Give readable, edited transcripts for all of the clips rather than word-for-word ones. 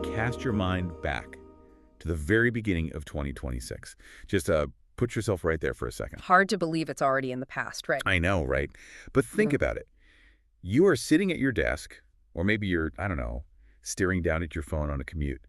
cast your mind back to the very beginning of 2026. Just put yourself right there for a second. Hard to believe it's already in the past, right? I know, right? But think about it. You are sitting at your desk, or maybe you're, I don't know, staring down at your phone on a commute,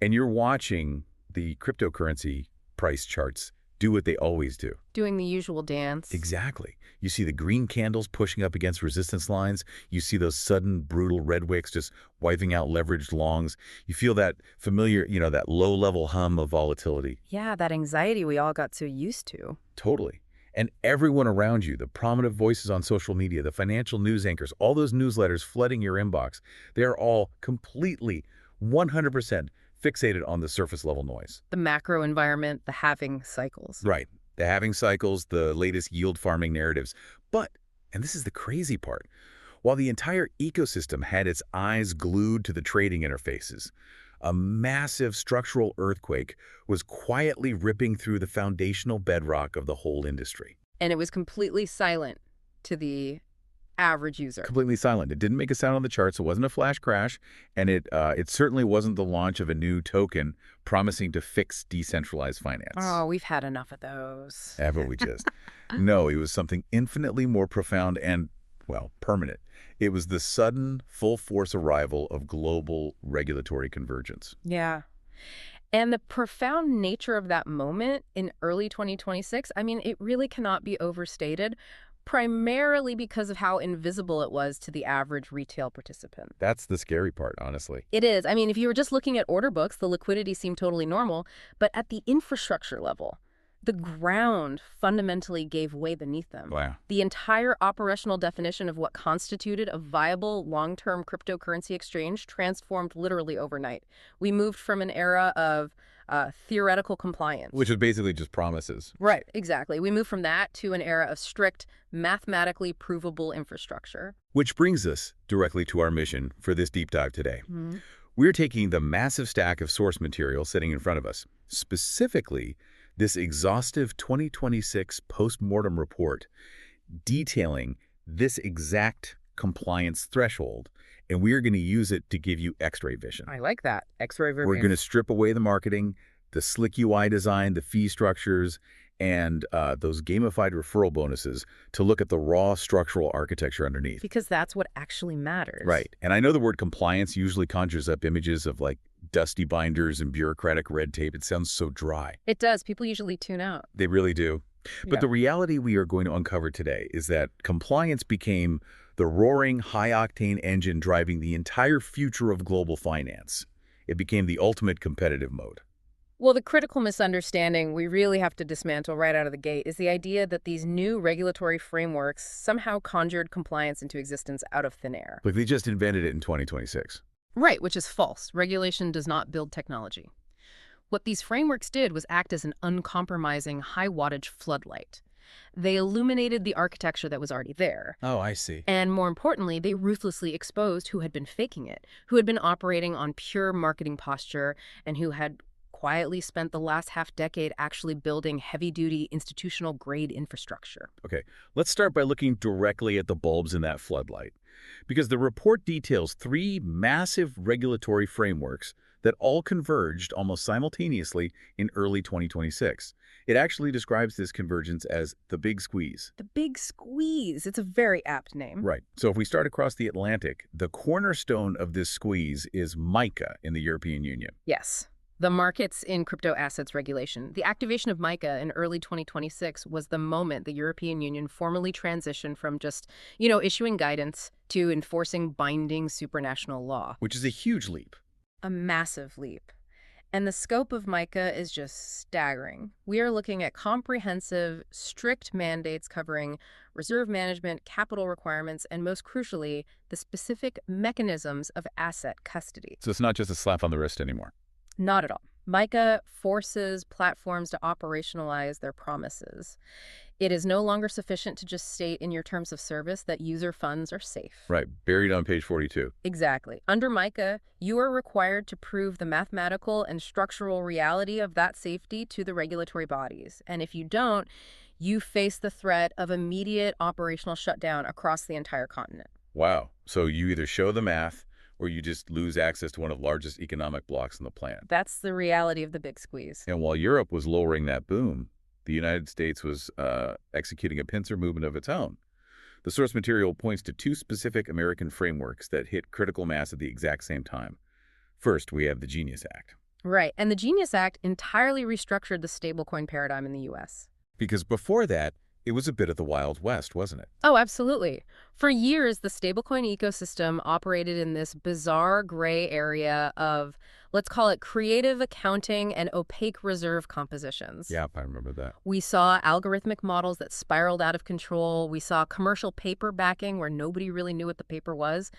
and you're watching the cryptocurrency price charts do what they always do. Doing the usual dance. Exactly. You see the green candles pushing up against resistance lines. You see those sudden, brutal red wicks just wiping out leveraged longs. You feel that familiar, that low-level hum of volatility. Yeah, that anxiety we all got so used to. Totally. And everyone around you, the prominent voices on social media, the financial news anchors, all those newsletters flooding your inbox, they're all completely, 100% fixated on the surface level noise. The macro environment, the halving cycles. Right. The halving cycles, the latest yield farming narratives. But, and this is the crazy part, while the entire ecosystem had its eyes glued to the trading interfaces, a massive structural earthquake was quietly ripping through the foundational bedrock of the whole industry. And it was completely silent to the average user. Completely silent. It didn't make a sound on the charts. It wasn't a flash crash, and it certainly wasn't the launch of a new token promising to fix decentralized finance. Oh, we've had enough of those. Haven't we just? No, it was something infinitely more profound and, well, permanent. It was the sudden, full-force arrival of global regulatory convergence. Yeah. And the profound nature of that moment in early 2026, I mean, it really cannot be overstated, primarily because of how invisible it was to the average retail participant. That's the scary part, honestly. It is. I mean, if you were just looking at order books, the liquidity seemed totally normal. But at the infrastructure level, the ground fundamentally gave way beneath them. Wow. The entire operational definition of what constituted a viable long-term cryptocurrency exchange transformed literally overnight. We moved from an era of theoretical compliance. Which is basically just promises. Right, exactly. We moved from that to an era of strict, mathematically provable infrastructure. Which brings us directly to our mission for this deep dive today. We're taking the massive stack of source material sitting in front of us, specifically this exhaustive 2026 post-mortem report detailing this exact compliance threshold, and we are going to use it to give you X-ray vision. I like that. X-ray vision. We're going to strip away the marketing, the slick UI design, the fee structures, and those gamified referral bonuses to look at the raw structural architecture underneath. Because that's what actually matters. Right. And I know the word compliance usually conjures up images of like dusty binders and bureaucratic red tape. It sounds so dry. It does. People usually tune out. They really do. But the reality we are going to uncover today is that compliance became the roaring, high-octane engine driving the entire future of global finance. It became the ultimate competitive mode. Well, the critical misunderstanding we really have to dismantle right out of the gate is the idea that these new regulatory frameworks somehow conjured compliance into existence out of thin air. Like they just invented it in 2026. Right, which is false. Regulation does not build technology. What these frameworks did was act as an uncompromising high-wattage floodlight. They illuminated the architecture that was already there. Oh, I see. And more importantly, they ruthlessly exposed who had been faking it, who had been operating on pure marketing posture, and who had quietly spent the last half-decade actually building heavy-duty institutional-grade infrastructure. Okay, let's start by looking directly at the bulbs in that floodlight. Because the report details 3 massive regulatory frameworks that all converged almost simultaneously in early 2026. It actually describes this convergence as the Big Squeeze. The Big Squeeze. It's a very apt name. Right. So if we start across the Atlantic, the cornerstone of this squeeze is MiCA in the European Union. Yes. The Markets in Crypto Assets Regulation. The activation of MiCA in early 2026 was the moment the European Union formally transitioned from just, issuing guidance to enforcing binding supranational law. Which is a huge leap. A massive leap. And the scope of MiCA is just staggering. We are looking at comprehensive, strict mandates covering reserve management, capital requirements, and most crucially, the specific mechanisms of asset custody. So it's not just a slap on the wrist anymore. Not at all. MiCA forces platforms to operationalize their promises. It is no longer sufficient to just state in your terms of service that user funds are safe. Right, buried on page 42. Exactly. Under MiCA, you are required to prove the mathematical and structural reality of that safety to the regulatory bodies. And if you don't, you face the threat of immediate operational shutdown across the entire continent. Wow. So you either show the math or you just lose access to one of the largest economic blocks in the planet. That's the reality of the big squeeze. And while Europe was lowering that boom, the United States was executing a pincer movement of its own. The source material points to two specific American frameworks that hit critical mass at the exact same time. First, we have the Genius Act. Right, and the Genius Act entirely restructured the stablecoin paradigm in the U.S. Because before that, it was a bit of the Wild West, wasn't it? Oh, absolutely. For years, the stablecoin ecosystem operated in this bizarre gray area of, let's call it creative accounting and opaque reserve compositions. Yeah, I remember that. We saw algorithmic models that spiraled out of control. We saw commercial paper backing where nobody really knew what the paper was.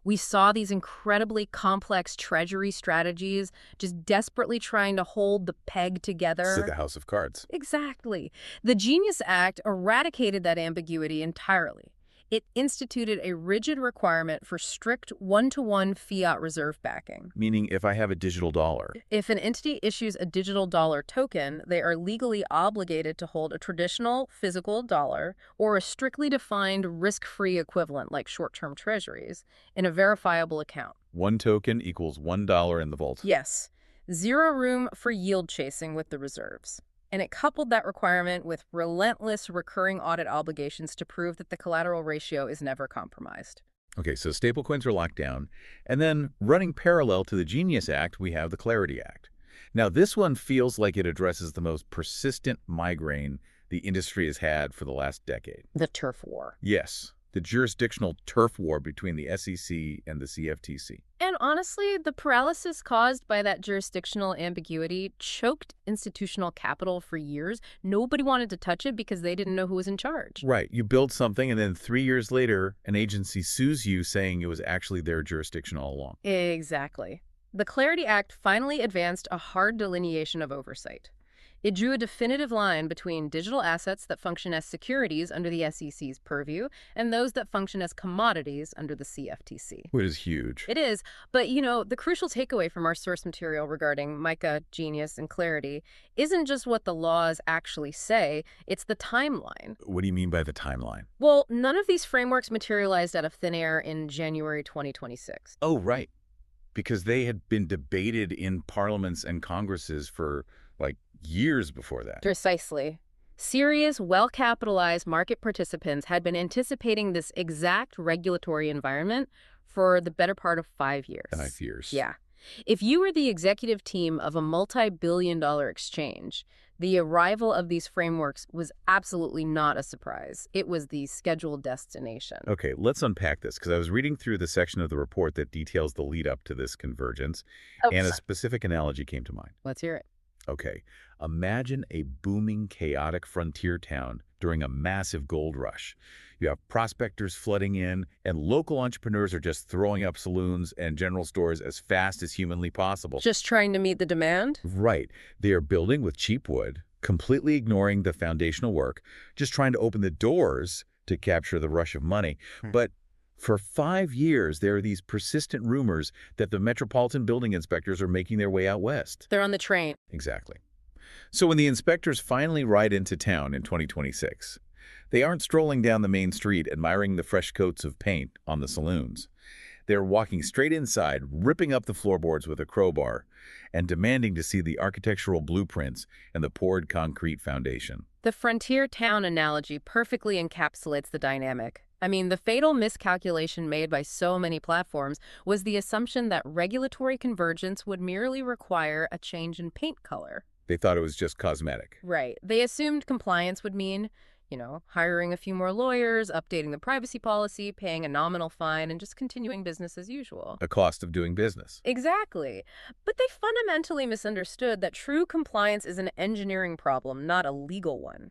We saw these incredibly complex treasury strategies just desperately trying to hold the peg together. It's like a house of cards. Exactly. The Genius Act eradicated that ambiguity entirely. It instituted a rigid requirement for strict one-to-one fiat reserve backing. Meaning if I have a digital dollar. If an entity issues a digital dollar token, they are legally obligated to hold a traditional physical dollar or a strictly defined risk-free equivalent like short-term treasuries in a verifiable account. One token equals $1 in the vault. Yes, zero room for yield chasing with the reserves. And it coupled that requirement with relentless recurring audit obligations to prove that the collateral ratio is never compromised. Okay, so stablecoins are locked down. And then running parallel to the Genius Act, we have the Clarity Act. Now, this one feels like it addresses the most persistent migraine the industry has had for the last decade. The turf war. Yes, the jurisdictional turf war between the SEC and the CFTC. And honestly, the paralysis caused by that jurisdictional ambiguity choked institutional capital for years. Nobody wanted to touch it because they didn't know who was in charge. Right. You build something, and then 3 years later, an agency sues you saying it was actually their jurisdiction all along. Exactly. The Clarity Act finally advanced a hard delineation of oversight. It drew a definitive line between digital assets that function as securities under the SEC's purview and those that function as commodities under the CFTC. Which is huge. It is, but the crucial takeaway from our source material regarding MiCA, Genius, and Clarity isn't just what the laws actually say, it's the timeline. What do you mean by the timeline? Well, none of these frameworks materialized out of thin air in January 2026. Oh, right. Because they had been debated in parliaments and congresses for, years before that. Precisely. Serious, well-capitalized market participants had been anticipating this exact regulatory environment for the better part of 5 years. 5 years. Yeah. If you were the executive team of a multi-billion-dollar exchange, the arrival of these frameworks was absolutely not a surprise. It was the scheduled destination. Okay, let's unpack this, because I was reading through the section of the report that details the lead-up to this convergence, and a specific analogy came to mind. Let's hear it. Okay, imagine a booming, chaotic frontier town during a massive gold rush. You have prospectors flooding in, and local entrepreneurs are just throwing up saloons and general stores as fast as humanly possible. Just trying to meet the demand? Right. They are building with cheap wood, completely ignoring the foundational work, just trying to open the doors to capture the rush of money. But for 5 years, there are these persistent rumors that the metropolitan building inspectors are making their way out west. They're on the train. Exactly. So when the inspectors finally ride into town in 2026, they aren't strolling down the main street admiring the fresh coats of paint on the saloons. They're walking straight inside, ripping up the floorboards with a crowbar, and demanding to see the architectural blueprints and the poured concrete foundation. The frontier town analogy perfectly encapsulates the dynamic. I mean, the fatal miscalculation made by so many platforms was the assumption that regulatory convergence would merely require a change in paint color. They thought it was just cosmetic. Right. They assumed compliance would mean, hiring a few more lawyers, updating the privacy policy, paying a nominal fine, and just continuing business as usual. The cost of doing business. Exactly. But they fundamentally misunderstood that true compliance is an engineering problem, not a legal one.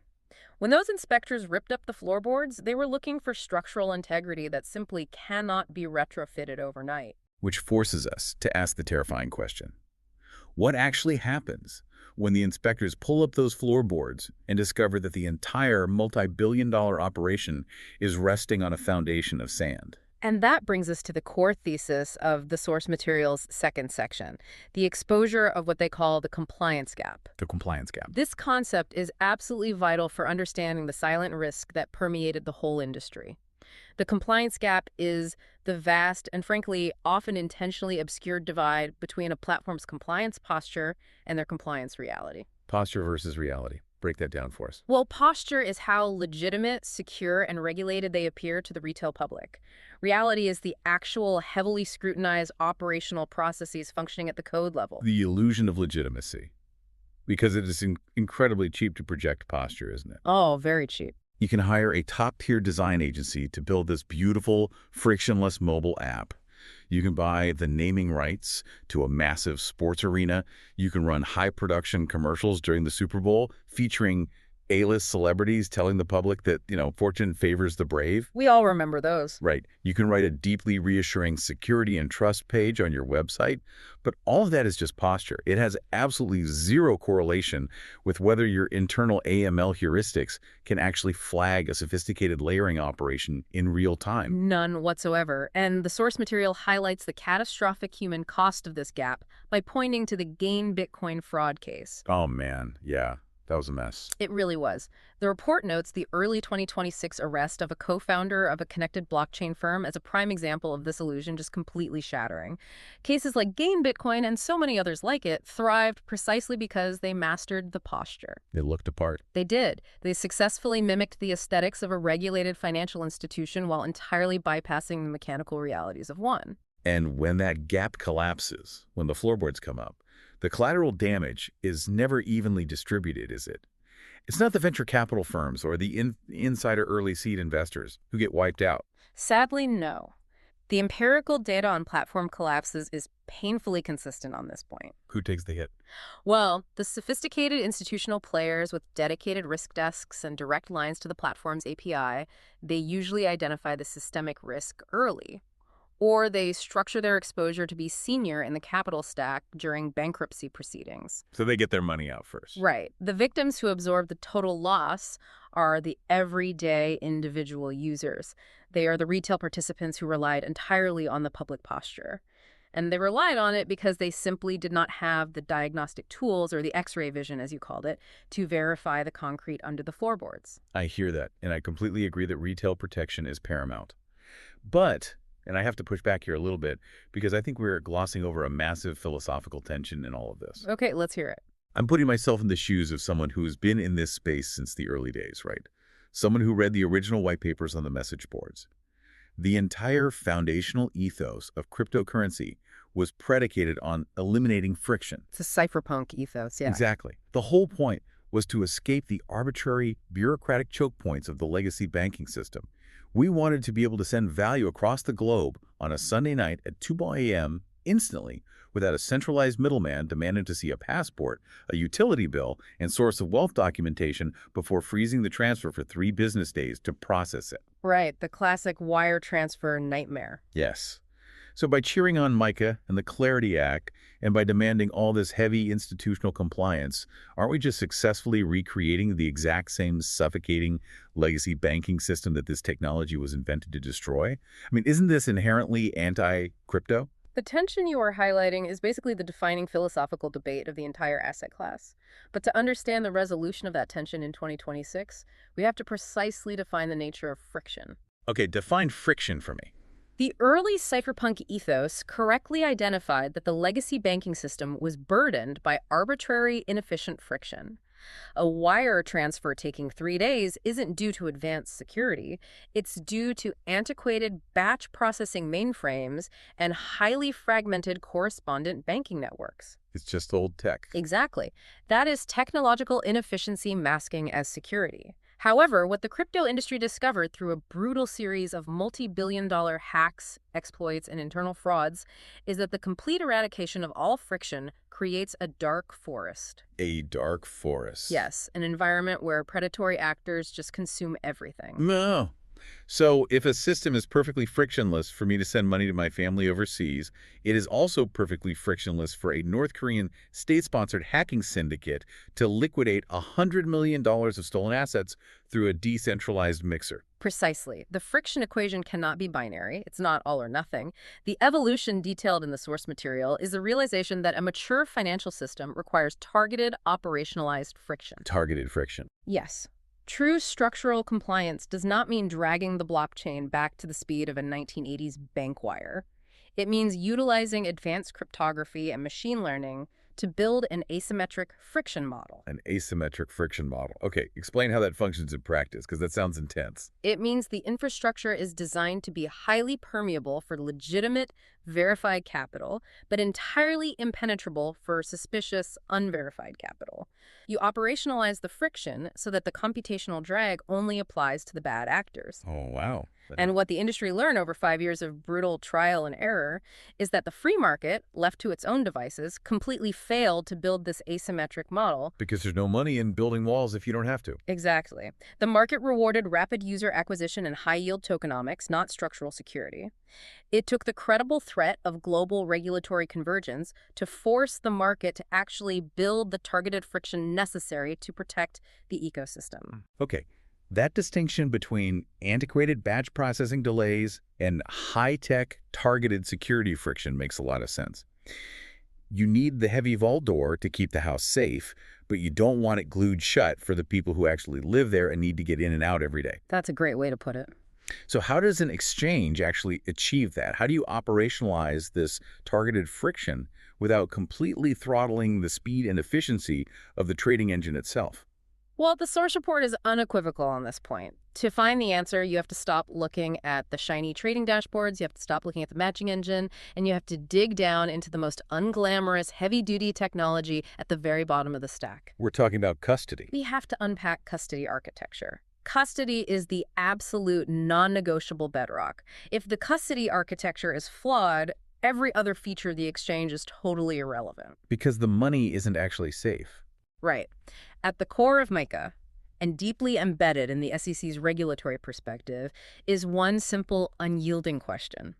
When those inspectors ripped up the floorboards, they were looking for structural integrity that simply cannot be retrofitted overnight. Which forces us to ask the terrifying question. What actually happens when the inspectors pull up those floorboards and discover that the entire multi-billion-dollar operation is resting on a foundation of sand? And that brings us to the core thesis of the source material's second section, the exposure of what they call the compliance gap. The compliance gap. This concept is absolutely vital for understanding the silent risk that permeated the whole industry. The compliance gap is the vast and frankly often intentionally obscured divide between a platform's compliance posture and their compliance reality. Posture versus reality. Break that down for us. Well, posture is how legitimate, secure, and regulated they appear to the retail public. Reality is the actual heavily scrutinized operational processes functioning at the code level. The illusion of legitimacy. Because it is incredibly cheap to project posture, isn't it? Oh, very cheap. You can hire a top-tier design agency to build this beautiful, frictionless mobile app. You can buy the naming rights to a massive sports arena. You can run high-production commercials during the Super Bowl featuring A-list celebrities telling the public that, fortune favors the brave. We all remember those. Right. You can write a deeply reassuring security and trust page on your website, but all of that is just posture. It has absolutely zero correlation with whether your internal AML heuristics can actually flag a sophisticated layering operation in real time. None whatsoever. And the source material highlights the catastrophic human cost of this gap by pointing to the Gain Bitcoin fraud case. Oh, man. Yeah. That was a mess. It really was. The report notes the early 2026 arrest of a co-founder of a connected blockchain firm as a prime example of this illusion just completely shattering. Cases like Gain Bitcoin and so many others like it thrived precisely because they mastered the posture. They looked apart. They did. They successfully mimicked the aesthetics of a regulated financial institution while entirely bypassing the mechanical realities of one. And when that gap collapses, when the floorboards come up, the collateral damage is never evenly distributed, is it? It's not the venture capital firms or the insider early seed investors who get wiped out. Sadly, no. The empirical data on platform collapses is painfully consistent on this point. Who takes the hit? Well, the sophisticated institutional players with dedicated risk desks and direct lines to the platform's API, they usually identify the systemic risk early. Or they structure their exposure to be senior in the capital stack during bankruptcy proceedings. So they get their money out first. Right. The victims who absorb the total loss are the everyday individual users. They are the retail participants who relied entirely on the public posture. And they relied on it because they simply did not have the diagnostic tools, or the X-ray vision, as you called it, to verify the concrete under the floorboards. I hear that, and I completely agree that retail protection is paramount. But, and I have to push back here a little bit, because I think we're glossing over a massive philosophical tension in all of this. Okay, let's hear it. I'm putting myself in the shoes of someone who's been in this space since the early days, right? Someone who read the original white papers on the message boards. The entire foundational ethos of cryptocurrency was predicated on eliminating friction. It's a cypherpunk ethos, yeah. Exactly. The whole point was to escape the arbitrary bureaucratic choke points of the legacy banking system. We wanted to be able to send value across the globe on a Sunday night at 2 a.m. instantly without a centralized middleman demanding to see a passport, a utility bill, and source of wealth documentation before freezing the transfer for 3 business days to process it. Right, the classic wire transfer nightmare. Yes. So by cheering on MiCA and the Clarity Act, and by demanding all this heavy institutional compliance, aren't we just successfully recreating the exact same suffocating legacy banking system that this technology was invented to destroy? I mean, isn't this inherently anti-crypto? The tension you are highlighting is basically the defining philosophical debate of the entire asset class. But to understand the resolution of that tension in 2026, we have to precisely define the nature of friction. Okay, define friction for me. The early cypherpunk ethos correctly identified that the legacy banking system was burdened by arbitrary, inefficient friction. A wire transfer taking 3 days isn't due to advanced security. It's due to antiquated batch processing mainframes and highly fragmented correspondent banking networks. It's just old tech. Exactly. That is technological inefficiency masking as security. However, what the crypto industry discovered through a brutal series of multi-billion-dollar hacks, exploits, and internal frauds is that the complete eradication of all friction creates a dark forest. A dark forest. Yes, an environment where predatory actors just consume everything. No. So if a system is perfectly frictionless for me to send money to my family overseas, it is also perfectly frictionless for a North Korean state-sponsored hacking syndicate to liquidate $100 million of stolen assets through a decentralized mixer. Precisely. The friction equation cannot be binary. It's not all or nothing. The evolution detailed in the source material is the realization that a mature financial system requires targeted, operationalized friction. Targeted friction. Yes. True structural compliance does not mean dragging the blockchain back to the speed of a 1980s bank wire. It means utilizing advanced cryptography and machine learning to build an asymmetric friction model. An asymmetric friction model. Okay, explain how that functions in practice, because that sounds intense. It means the infrastructure is designed to be highly permeable for legitimate, verified capital, but entirely impenetrable for suspicious, unverified capital. You operationalize the friction so that the computational drag only applies to the bad actors. Oh, wow. And what the industry learned over 5 years of brutal trial and error is that the free market, left to its own devices, completely failed to build this asymmetric model. Because there's no money in building walls if you don't have to. Exactly. The market rewarded rapid user acquisition and high-yield tokenomics, not structural security. It took the credible threat of global regulatory convergence to force the market to actually build the targeted friction necessary to protect the ecosystem. Okay, that distinction between antiquated batch processing delays and high-tech targeted security friction makes a lot of sense. You need the heavy vault door to keep the house safe, but you don't want it glued shut for the people who actually live there and need to get in and out every day. That's a great way to put it. So how does an exchange actually achieve that? How do you operationalize this targeted friction without completely throttling the speed and efficiency of the trading engine itself? Well, the source report is unequivocal on this point. To find the answer, you have to stop looking at the shiny trading dashboards, you have to stop looking at the matching engine, and you have to dig down into the most unglamorous, heavy-duty technology at the very bottom of the stack. We're talking about custody. We have to unpack custody architecture. Custody is the absolute non-negotiable bedrock. If the custody architecture is flawed, every other feature of the exchange is totally irrelevant. Because the money isn't actually safe. Right. At the core of MiCA, and deeply embedded in the SEC's regulatory perspective, is one simple, unyielding question.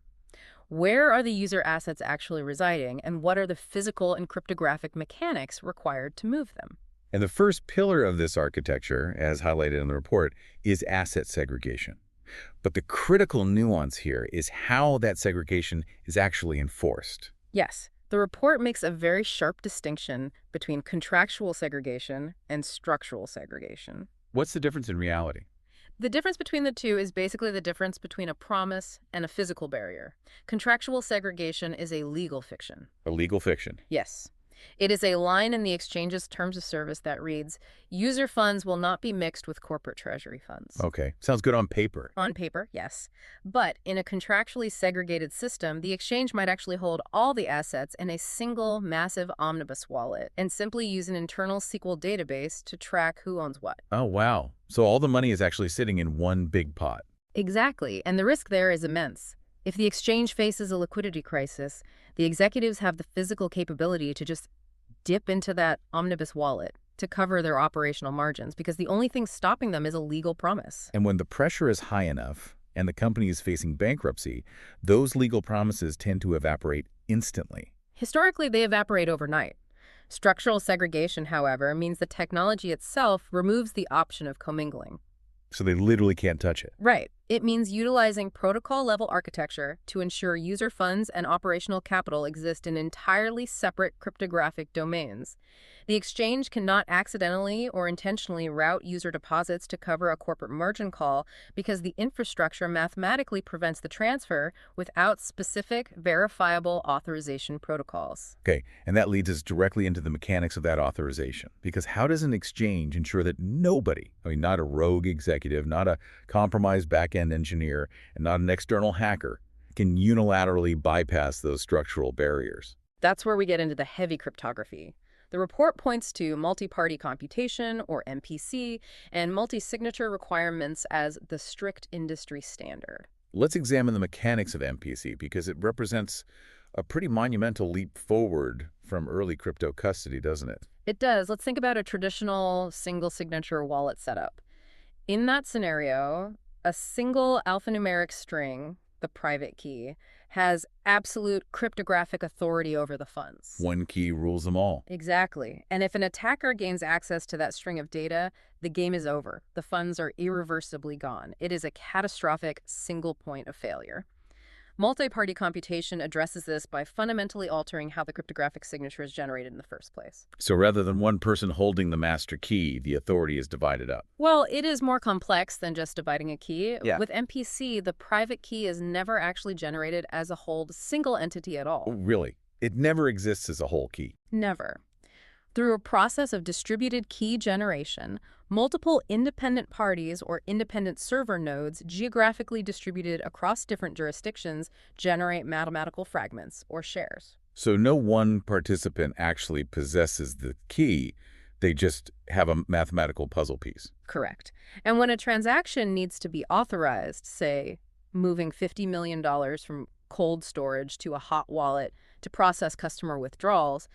Where are the user assets actually residing, and what are the physical and cryptographic mechanics required to move them? And the first pillar of this architecture, as highlighted in the report, is asset segregation. But the critical nuance here is how that segregation is actually enforced. Yes. The report makes a very sharp distinction between contractual segregation and structural segregation. What's the difference in reality? The difference between the two is basically the difference between a promise and a physical barrier. Contractual segregation is a legal fiction. A legal fiction. Yes. It is a line in the exchange's terms of service that reads, user funds will not be mixed with corporate treasury funds. Okay. Sounds good on paper. On paper, yes. But in a contractually segregated system, the exchange might actually hold all the assets in a single massive omnibus wallet and simply use an internal SQL database to track who owns what. Oh, wow. So all the money is actually sitting in one big pot. Exactly. And the risk there is immense. If the exchange faces a liquidity crisis, the executives have the physical capability to just dip into that omnibus wallet to cover their operational margins because the only thing stopping them is a legal promise. And when the pressure is high enough and the company is facing bankruptcy, those legal promises tend to evaporate instantly. Historically, they evaporate overnight. Structural segregation, however, means the technology itself removes the option of commingling. So they literally can't touch it. Right. It means utilizing protocol-level architecture to ensure user funds and operational capital exist in entirely separate cryptographic domains. The exchange cannot accidentally or intentionally route user deposits to cover a corporate margin call because the infrastructure mathematically prevents the transfer without specific, verifiable authorization protocols. Okay, and that leads us directly into the mechanics of that authorization. Because how does an exchange ensure that nobody, not a rogue executive, not a compromised back-end engineer, and not an external hacker, can unilaterally bypass those structural barriers? That's where we get into the heavy cryptography. The report points to multi-party computation, or MPC, and multi-signature requirements as the strict industry standard. Let's examine the mechanics of MPC because it represents a pretty monumental leap forward from early crypto custody, doesn't it? It does. Let's think about a traditional single-signature wallet setup. In that scenario, a single alphanumeric string, the private key, has absolute cryptographic authority over the funds. One key rules them all. Exactly. And if an attacker gains access to that string of data, the game is over. The funds are irreversibly gone. It is a catastrophic single point of failure. Multi-party computation addresses this by fundamentally altering how the cryptographic signature is generated in the first place. So rather than one person holding the master key, the authority is divided up. Well, it is more complex than just dividing a key. Yeah. With MPC, the private key is never actually generated as a whole single entity at all. Oh, really? It never exists as a whole key. Never. Through a process of distributed key generation, multiple independent parties or independent server nodes geographically distributed across different jurisdictions generate mathematical fragments or shares. So no one participant actually possesses the key. They just have a mathematical puzzle piece. Correct. And when a transaction needs to be authorized, say, moving $50 million from cold storage to a hot wallet to process customer withdrawals,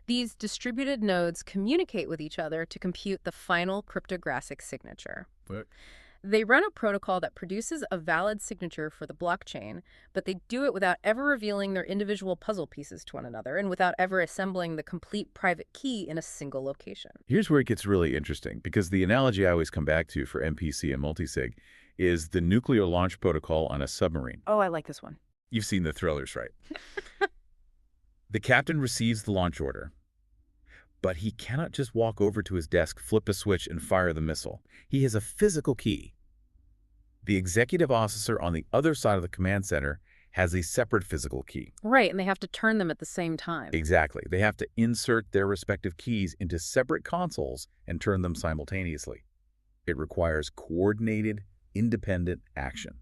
these distributed nodes communicate with each other to compute the final cryptographic signature. What? They run a protocol that produces a valid signature for the blockchain, but they do it without ever revealing their individual puzzle pieces to one another and without ever assembling the complete private key in a single location. Here's where it gets really interesting, because the analogy I always come back to for MPC and multisig is the nuclear launch protocol on a submarine. Oh, I like this one. You've seen the thrillers, right? The captain receives the launch order, but he cannot just walk over to his desk, flip a switch, and fire the missile. He has a physical key. The executive officer on the other side of the command center has a separate physical key. Right, and they have to turn them at the same time. Exactly. They have to insert their respective keys into separate consoles and turn them simultaneously. It requires coordinated, independent action.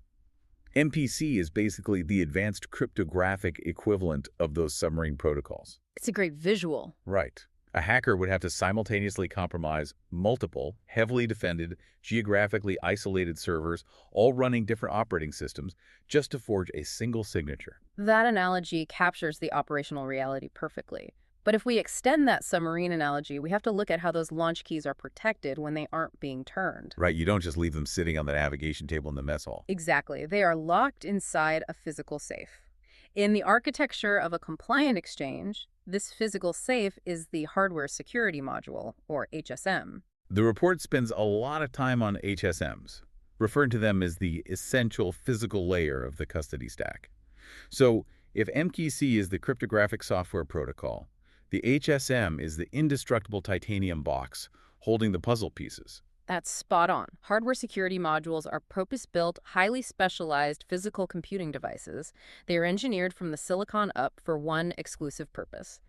MPC is basically the advanced cryptographic equivalent of those submarine protocols. It's a great visual. Right. A hacker would have to simultaneously compromise multiple, heavily defended, geographically isolated servers, all running different operating systems, just to forge a single signature. That analogy captures the operational reality perfectly. But if we extend that submarine analogy, we have to look at how those launch keys are protected when they aren't being turned. Right, you don't just leave them sitting on the navigation table in the mess hall. Exactly. They are locked inside a physical safe. In the architecture of a compliant exchange, this physical safe is the hardware security module, or HSM. The report spends a lot of time on HSMs, referring to them as the essential physical layer of the custody stack. So, if MPC is the cryptographic software protocol, the HSM is the indestructible titanium box holding the puzzle pieces. That's spot on. Hardware security modules are purpose-built, highly specialized physical computing devices. They are engineered from the silicon up for one exclusive purpose: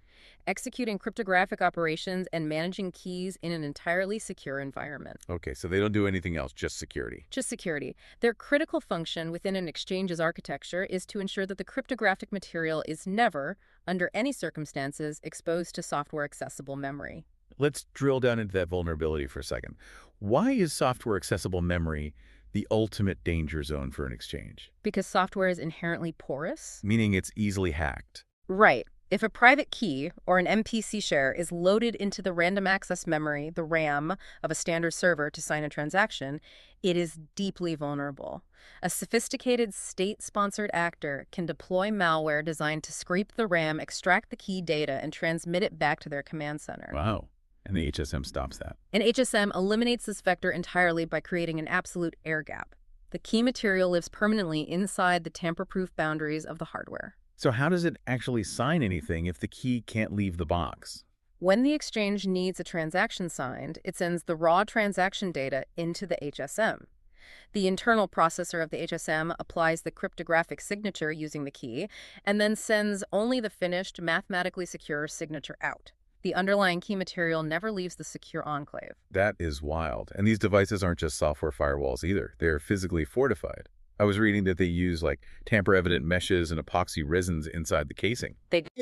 executing cryptographic operations and managing keys in an entirely secure environment. Okay, so they don't do anything else, just security. Just security. Their critical function within an exchange's architecture is to ensure that the cryptographic material is never, under any circumstances, exposed to software-accessible memory. Let's drill down into that vulnerability for a second. Why is software-accessible memory the ultimate danger zone for an exchange? Because software is inherently porous? Meaning it's easily hacked. Right. If a private key or an MPC share is loaded into the random access memory, the RAM, of a standard server to sign a transaction, it is deeply vulnerable. A sophisticated state-sponsored actor can deploy malware designed to scrape the RAM, extract the key data, and transmit it back to their command center. Wow. And the HSM stops that. And HSM eliminates this vector entirely by creating an absolute air gap. The key material lives permanently inside the tamper-proof boundaries of the hardware. So how does it actually sign anything if the key can't leave the box? When the exchange needs a transaction signed, it sends the raw transaction data into the HSM. The internal processor of the HSM applies the cryptographic signature using the key, and then sends only the finished, mathematically secure signature out. The underlying key material never leaves the secure enclave. That is wild. And these devices aren't just software firewalls either. They're physically fortified. I was reading that they use tamper-evident meshes and epoxy resins inside the casing.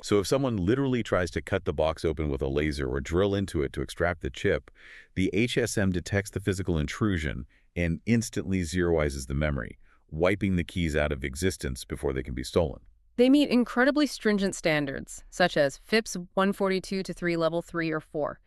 So if someone literally tries to cut the box open with a laser or drill into it to extract the chip, the HSM detects the physical intrusion and instantly zeroizes the memory, wiping the keys out of existence before they can be stolen. They meet incredibly stringent standards, such as FIPS 142-3 level 3 or 4.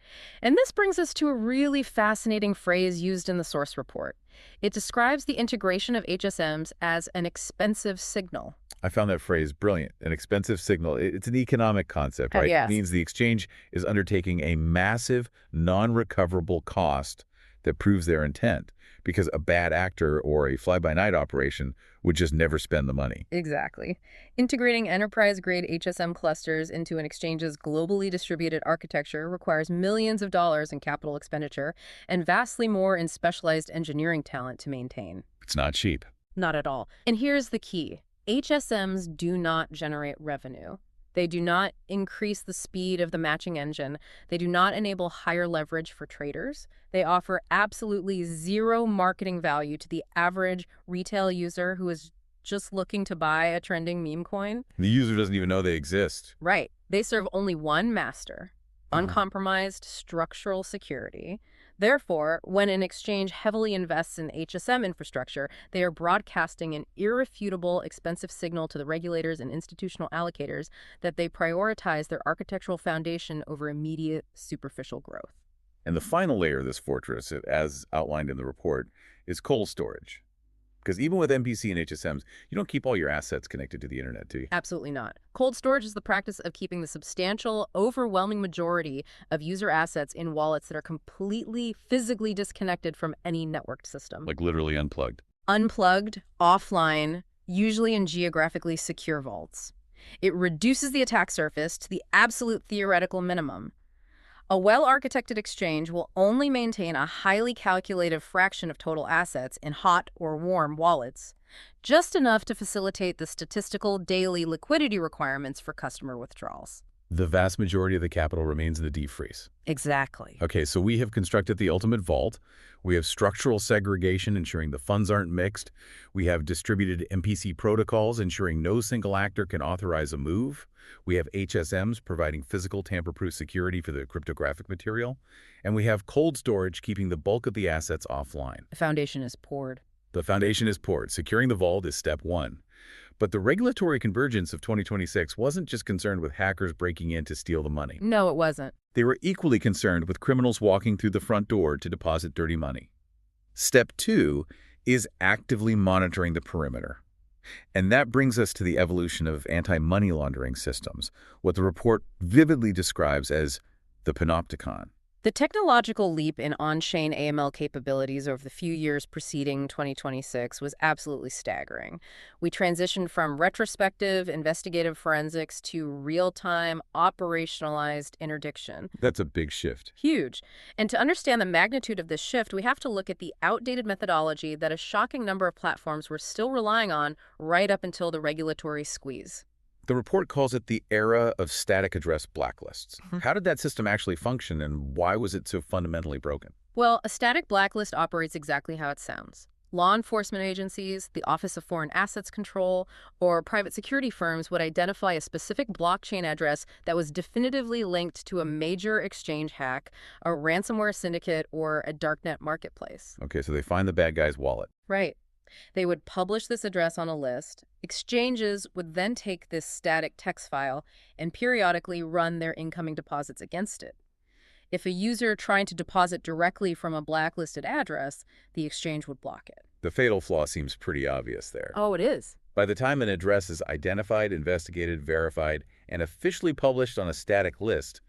And this brings us to a really fascinating phrase used in the source report. It describes the integration of HSMs as an expensive signal. I found that phrase brilliant. An expensive signal. It's an economic concept, right? Yes. It means the exchange is undertaking a massive, non-recoverable cost that proves their intent. because a bad actor or a fly-by-night operation would just never spend the money. Exactly. Integrating enterprise-grade HSM clusters into an exchange's globally distributed architecture requires millions of dollars in capital expenditure and vastly more in specialized engineering talent to maintain. It's not cheap. Not at all. And here's the key. HSMs do not generate revenue. They do not increase the speed of the matching engine. They do not enable higher leverage for traders. They offer absolutely zero marketing value to the average retail user who is just looking to buy a trending meme coin. The user doesn't even know they exist. Right. They serve only one master, uncompromised structural security. Therefore, when an exchange heavily invests in HSM infrastructure, they are broadcasting an irrefutable, expensive signal to the regulators and institutional allocators that they prioritize their architectural foundation over immediate superficial growth. And the final layer of this fortress, as outlined in the report, is cold storage. Because even with MPC and HSMs, you don't keep all your assets connected to the internet, do you? Absolutely not. Cold storage is the practice of keeping the substantial, overwhelming majority of user assets in wallets that are completely physically disconnected from any networked system. Like literally unplugged. Unplugged, offline, usually in geographically secure vaults. It reduces the attack surface to the absolute theoretical minimum. A well-architected exchange will only maintain a highly calculated fraction of total assets in hot or warm wallets, just enough to facilitate the statistical daily liquidity requirements for customer withdrawals. The vast majority of the capital remains in the deep freeze. Exactly. Okay, so we have constructed the ultimate vault. We have structural segregation, ensuring the funds aren't mixed. We have distributed MPC protocols, ensuring no single actor can authorize a move. We have HSMs providing physical tamper-proof security for the cryptographic material. And we have cold storage keeping the bulk of the assets offline. The foundation is poured. The foundation is poured. Securing the vault is step one. But the regulatory convergence of 2026 wasn't just concerned with hackers breaking in to steal the money. No, it wasn't. They were equally concerned with criminals walking through the front door to deposit dirty money. Step two is actively monitoring the perimeter. And that brings us to the evolution of anti-money laundering systems, what the report vividly describes as the panopticon. The technological leap in on-chain AML capabilities over the few years preceding 2026 was absolutely staggering. We transitioned from retrospective investigative forensics to real-time operationalized interdiction. That's a big shift. Huge. And to understand the magnitude of this shift, we have to look at the outdated methodology that a shocking number of platforms were still relying on right up until the regulatory squeeze. The report calls it the era of static address blacklists. How did that system actually function, and why was it so fundamentally broken? Well, a static blacklist operates exactly how it sounds. Law enforcement agencies, the Office of Foreign Assets Control, or private security firms would identify a specific blockchain address that was definitively linked to a major exchange hack, a ransomware syndicate, or a darknet marketplace. Okay, so they find the bad guy's wallet. Right. They would publish this address on a list. Exchanges would then take this static text file and periodically run their incoming deposits against it. If a user trying to deposit directly from a blacklisted address, the exchange would block it. The fatal flaw seems pretty obvious there. Oh, it is. By the time an address is identified, investigated, verified, and officially published on a static list,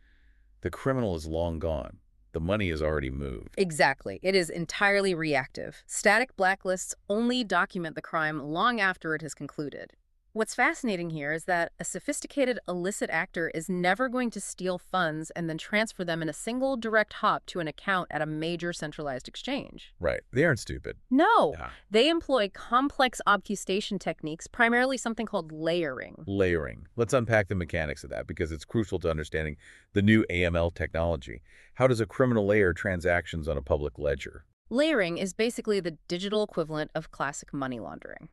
the criminal is long gone. The money is already moved. Exactly. It is entirely reactive. Static blacklists only document the crime long after it has concluded. What's fascinating here is that a sophisticated illicit actor is never going to steal funds and then transfer them in a single direct hop to an account at a major centralized exchange. Right. They aren't stupid. No. Yeah. They employ complex obfuscation techniques, primarily something called layering. Layering. Let's unpack the mechanics of that because it's crucial to understanding the new AML technology. How does a criminal layer transactions on a public ledger? Layering is basically the digital equivalent of classic money laundering.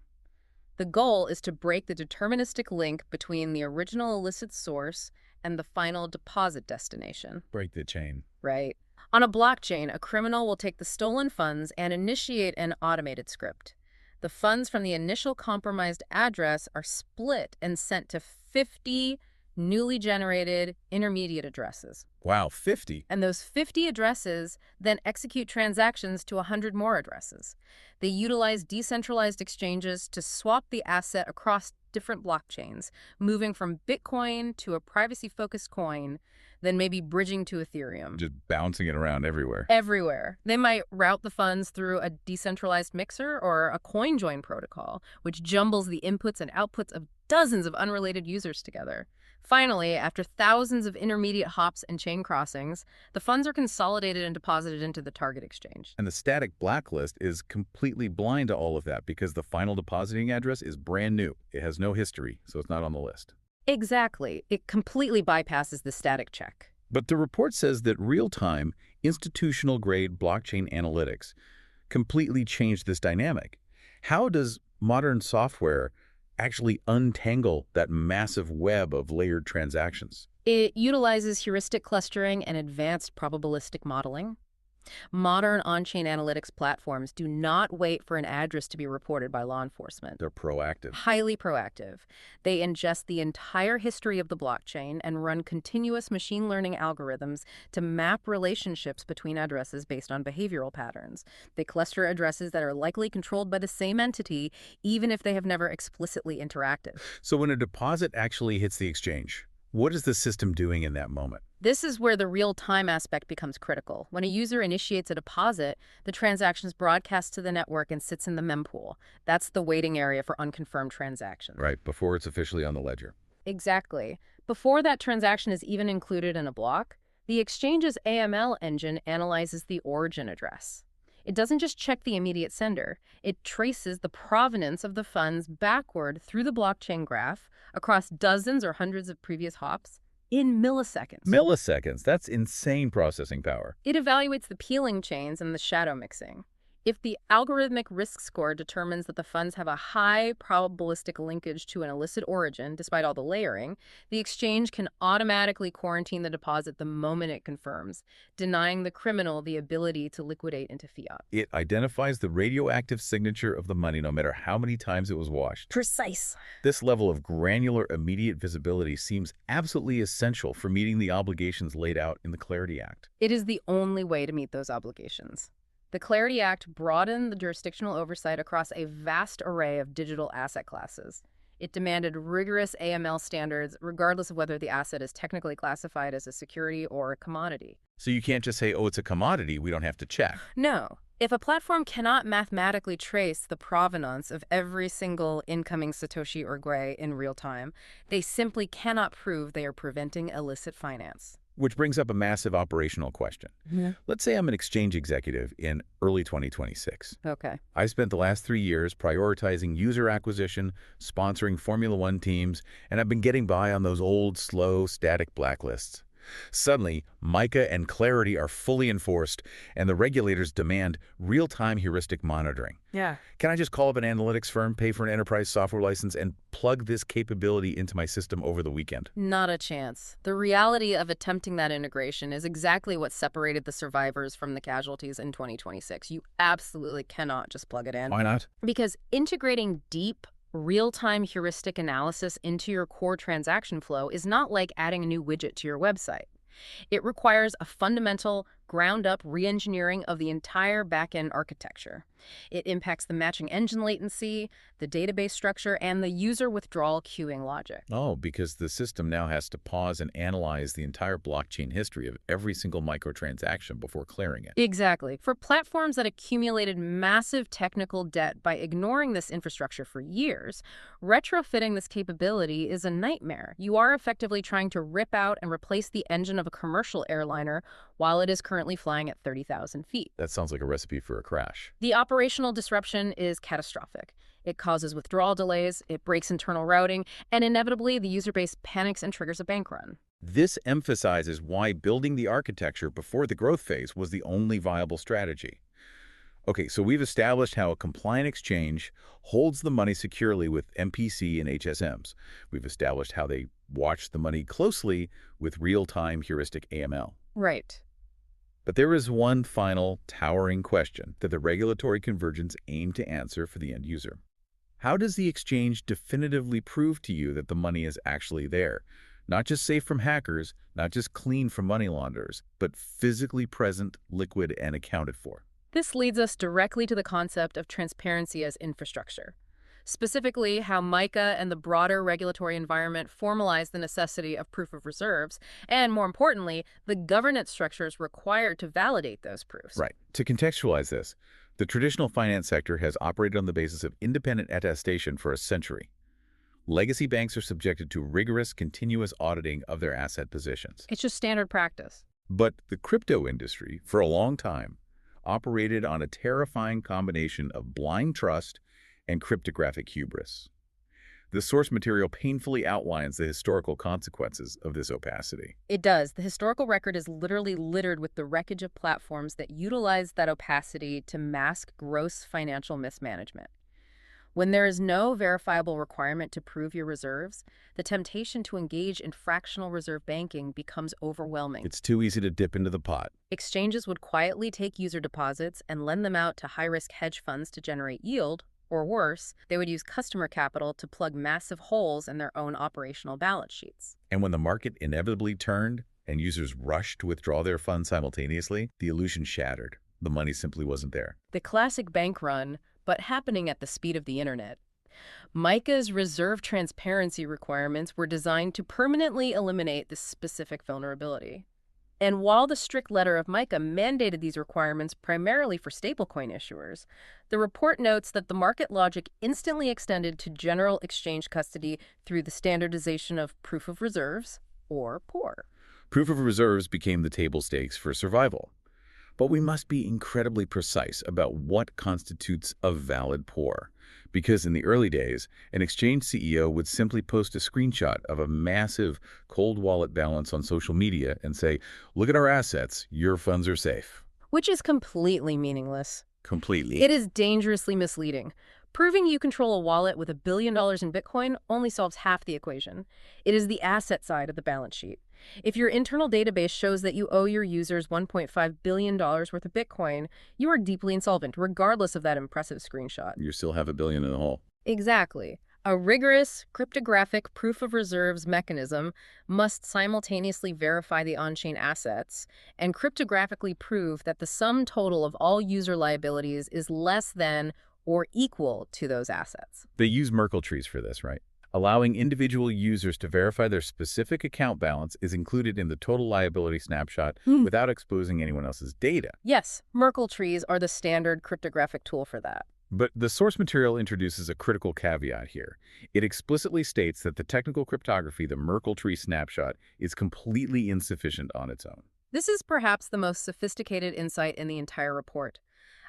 The goal is to break the deterministic link between the original illicit source and the final deposit destination. Break the chain. Right. On a blockchain, a criminal will take the stolen funds and initiate an automated script. The funds from the initial compromised address are split and sent to 50 newly generated intermediate addresses. Wow, 50. And those 50 addresses then execute transactions to 100 more addresses. They utilize decentralized exchanges to swap the asset across different blockchains, moving from Bitcoin to a privacy-focused coin, then maybe bridging to Ethereum. Just bouncing it around everywhere. Everywhere. They might route the funds through a decentralized mixer or a coin join protocol, which jumbles the inputs and outputs of dozens of unrelated users together. Finally, after thousands of intermediate hops and chain crossings, the funds are consolidated and deposited into the target exchange. And the static blacklist is completely blind to all of that because the final depositing address is brand new. It has no history, so it's not on the list. Exactly. It completely bypasses the static check. But the report says that real-time, institutional-grade blockchain analytics completely changed this dynamic. How does modern software actually untangle that massive web of layered transactions? It utilizes heuristic clustering and advanced probabilistic modeling. Modern on-chain analytics platforms do not wait for an address to be reported by law enforcement. They're proactive. Highly proactive. They ingest the entire history of the blockchain and run continuous machine learning algorithms to map relationships between addresses based on behavioral patterns. They cluster addresses that are likely controlled by the same entity, even if they have never explicitly interacted. So when a deposit actually hits the exchange, what is the system doing in that moment? This is where the real-time aspect becomes critical. When a user initiates a deposit, the transaction is broadcast to the network and sits in the mempool. That's the waiting area for unconfirmed transactions. Right, before it's officially on the ledger. Exactly. Before that transaction is even included in a block, the exchange's AML engine analyzes the origin address. It doesn't just check the immediate sender. It traces the provenance of the funds backward through the blockchain graph across dozens or hundreds of previous hops in milliseconds. Milliseconds? That's insane processing power. It evaluates the peeling chains and the shadow mixing. If the algorithmic risk score determines that the funds have a high probabilistic linkage to an illicit origin, despite all the layering, the exchange can automatically quarantine the deposit the moment it confirms, denying the criminal the ability to liquidate into fiat. It identifies the radioactive signature of the money no matter how many times it was washed. Precise. This level of granular immediate visibility seems absolutely essential for meeting the obligations laid out in the Clarity Act. It is the only way to meet those obligations. The Clarity Act broadened the jurisdictional oversight across a vast array of digital asset classes. It demanded rigorous AML standards, regardless of whether the asset is technically classified as a security or a commodity. So you can't just say, oh, it's a commodity, we don't have to check. No. If a platform cannot mathematically trace the provenance of every single incoming Satoshi or Gwei in real time, they simply cannot prove they are preventing illicit finance. Which brings up a massive operational question. Yeah. Let's say I'm an exchange executive in early 2026. Okay. I spent the last 3 years prioritizing user acquisition, sponsoring Formula One teams, and I've been getting by on those old, slow, static blacklists. Suddenly, MiCA and Clarity are fully enforced, and the regulators demand real-time heuristic monitoring. Yeah. Can I just call up an analytics firm, pay for an enterprise software license, and plug this capability into my system over the weekend? Not a chance. The reality of attempting that integration is exactly what separated the survivors from the casualties in 2026. You absolutely cannot just plug it in. Why not? Because integrating deep, real-time heuristic analysis into your core transaction flow is not like adding a new widget to your website. It requires a fundamental, ground-up re-engineering of the entire back-end architecture. It impacts the matching engine latency, the database structure, and the user withdrawal queuing logic. Oh, because the system now has to pause and analyze the entire blockchain history of every single microtransaction before clearing it. Exactly. For platforms that accumulated massive technical debt by ignoring this infrastructure for years, retrofitting this capability is a nightmare. You are effectively trying to rip out and replace the engine of a commercial airliner while it is currently flying at 30,000 feet. That sounds like a recipe for a crash. The operational disruption is catastrophic. It causes withdrawal delays, it breaks internal routing, and inevitably the user base panics and triggers a bank run. This emphasizes why building the architecture before the growth phase was the only viable strategy. Okay, so we've established how a compliant exchange holds the money securely with MPC and HSMs. We've established how they watch the money closely with real-time heuristic AML. Right. But there is one final, towering question that the regulatory convergence aimed to answer for the end user. How does the exchange definitively prove to you that the money is actually there? Not just safe from hackers, not just clean from money launderers, but physically present, liquid, and accounted for. This leads us directly to the concept of transparency as infrastructure. Specifically, how MiCA and the broader regulatory environment formalize the necessity of proof of reserves, and more importantly, the governance structures required to validate those proofs. Right. To contextualize this, the traditional finance sector has operated on the basis of independent attestation for a century. Legacy banks are subjected to rigorous, continuous auditing of their asset positions. It's just standard practice. But the crypto industry, for a long time, operated on a terrifying combination of blind trust and cryptographic hubris. The source material painfully outlines the historical consequences of this opacity. It does. The historical record is literally littered with the wreckage of platforms that utilize that opacity to mask gross financial mismanagement. When there is no verifiable requirement to prove your reserves, the temptation to engage in fractional reserve banking becomes overwhelming. It's too easy to dip into the pot. Exchanges would quietly take user deposits and lend them out to high-risk hedge funds to generate yield, or worse, they would use customer capital to plug massive holes in their own operational balance sheets. And when the market inevitably turned and users rushed to withdraw their funds simultaneously, the illusion shattered. The money simply wasn't there. The classic bank run, but happening at the speed of the internet. MiCA's reserve transparency requirements were designed to permanently eliminate this specific vulnerability. And while the strict letter of MiCA mandated these requirements primarily for stablecoin issuers, the report notes that the market logic instantly extended to general exchange custody through the standardization of proof of reserves, or POR. Proof of reserves became the table stakes for survival. But we must be incredibly precise about what constitutes a valid POR, because in the early days, an exchange CEO would simply post a screenshot of a massive cold wallet balance on social media and say, "Look at our assets, your funds are safe." Which is completely meaningless. Completely. It is dangerously misleading. Proving you control a wallet with $1 billion in Bitcoin only solves half the equation. It is the asset side of the balance sheet. If your internal database shows that you owe your users $1.5 billion worth of Bitcoin, you are deeply insolvent, regardless of that impressive screenshot. You still have $1 billion in the hole. Exactly. A rigorous cryptographic proof of reserves mechanism must simultaneously verify the on-chain assets and cryptographically prove that the sum total of all user liabilities is less than or equal to those assets. They use Merkle trees for this, right? Allowing individual users to verify their specific account balance is included in the total liability snapshot without exposing anyone else's data. Yes, Merkle trees are the standard cryptographic tool for that. But the source material introduces a critical caveat here. It explicitly states that the technical cryptography, the Merkle tree snapshot, is completely insufficient on its own. This is perhaps the most sophisticated insight in the entire report.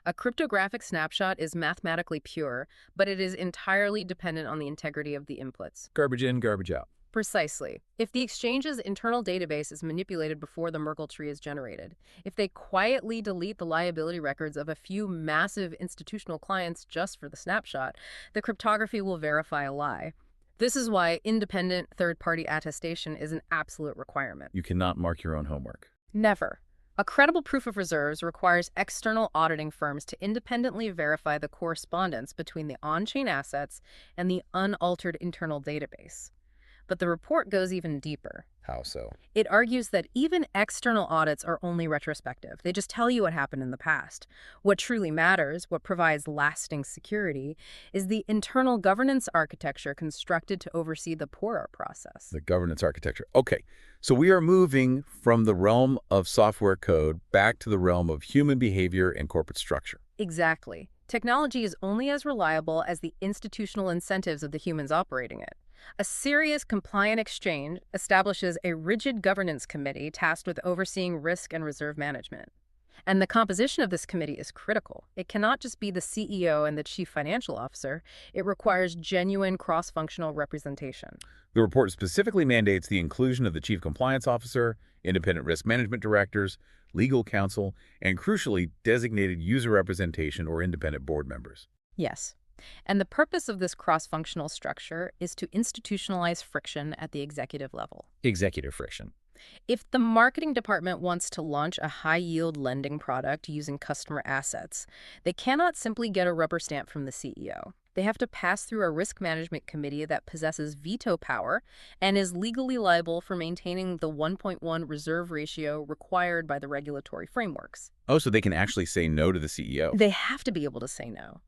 A cryptographic snapshot is mathematically pure, but it is entirely dependent on the integrity of the inputs. Garbage in, garbage out. Precisely. If the exchange's internal database is manipulated before the Merkle tree is generated, if they quietly delete the liability records of a few massive institutional clients just for the snapshot, the cryptography will verify a lie. This is why independent third-party attestation is an absolute requirement. You cannot mark your own homework. Never. A credible proof of reserves requires external auditing firms to independently verify the correspondence between the on-chain assets and the unaltered internal database. But the report goes even deeper. How so? It argues that even external audits are only retrospective. They just tell you what happened in the past. What truly matters, what provides lasting security, is the internal governance architecture constructed to oversee the POR process. The governance architecture. Okay, so we are moving from the realm of software code back to the realm of human behavior and corporate structure. Exactly. Technology is only as reliable as the institutional incentives of the humans operating it. A serious compliant exchange establishes a rigid governance committee tasked with overseeing risk and reserve management. And the composition of this committee is critical. It cannot just be the CEO and the chief financial officer. It requires genuine cross-functional representation. The report specifically mandates the inclusion of the chief compliance officer, independent risk management directors, legal counsel, and crucially, designated user representation or independent board members. Yes. And the purpose of this cross-functional structure is to institutionalize friction at the executive level. Executive friction. If the marketing department wants to launch a high-yield lending product using customer assets, they cannot simply get a rubber stamp from the CEO. They have to pass through a risk management committee that possesses veto power and is legally liable for maintaining the 1.1 reserve ratio required by the regulatory frameworks. Oh, so they can actually say no to the CEO. They have to be able to say no.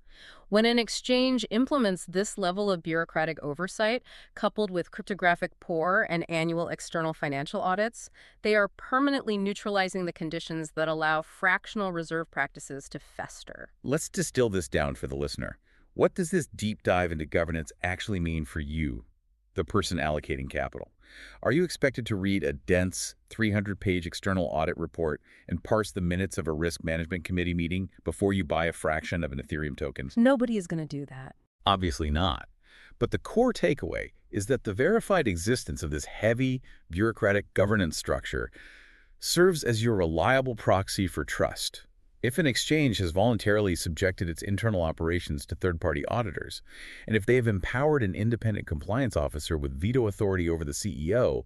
When an exchange implements this level of bureaucratic oversight, coupled with cryptographic pour and annual external financial audits, they are permanently neutralizing the conditions that allow fractional reserve practices to fester. Let's distill this down for the listener. What does this deep dive into governance actually mean for you, the person allocating capital? Are you expected to read a dense 300-page external audit report and parse the minutes of a risk management committee meeting before you buy a fraction of an Ethereum token? Nobody is going to do that. Obviously not. But the core takeaway is that the verified existence of this heavy, bureaucratic governance structure serves as your reliable proxy for trust. If an exchange has voluntarily subjected its internal operations to third-party auditors, and if they have empowered an independent compliance officer with veto authority over the CEO,